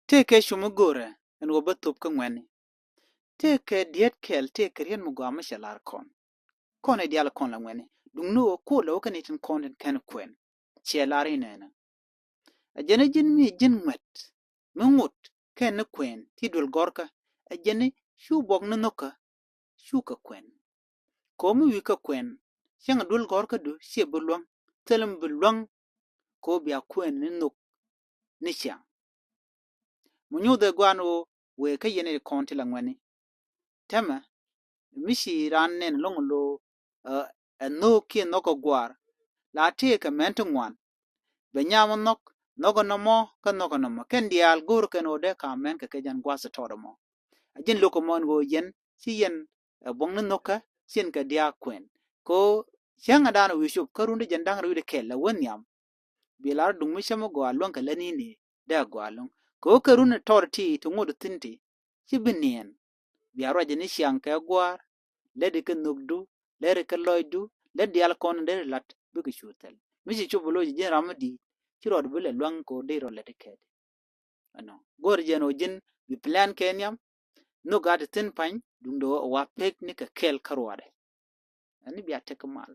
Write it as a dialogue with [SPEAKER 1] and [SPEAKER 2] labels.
[SPEAKER 1] Teke shumugore en wo batup ka ngweni. Teke diet kel teke rien mugama shalar kon. Kon e dial kon la ngweni. Dung no ko la okan itin kon den ken kwen. Shelari nena. A jene jin mi jin ngwet. Ngungut ken ne kwen ti dul gorka. A jene shu bog na noka shu ka kwen. Ko mu wi ka kwen. Shang dul gorka du she bulwang. Telem bulwang ko biya kwen ni nok ni shang. Munyude gwanu we ka yene konti la ngweni. Tema mishi ran nen long lo no ki no ko gwar la te ka ment ngwan be nyam nok no ko no mo ka no ko no mo ken dial gur ken ode ka men ka ke jan gwa sa todo mo ajin lo ko mon go yen si yen bong no ka sin ka dia kwen ko changa dan wi shup karunde jan dang ru de kel la won yam bi lar dung mi shamo go alon ka lani ni da go alon ko karun torti to ngod tinti ci binien bi arwa jeni siang ka gwar lede ka nugdu lede ka loydu lede yal kon de lat bu ka shutel mi ci chubulo je ramadi ci rod bu le lwang ko de ro lede kede ano gor jeno jin bi plan kenyam no gad tin pan dung do wa pek ni ka kel karwade ani bi atek mal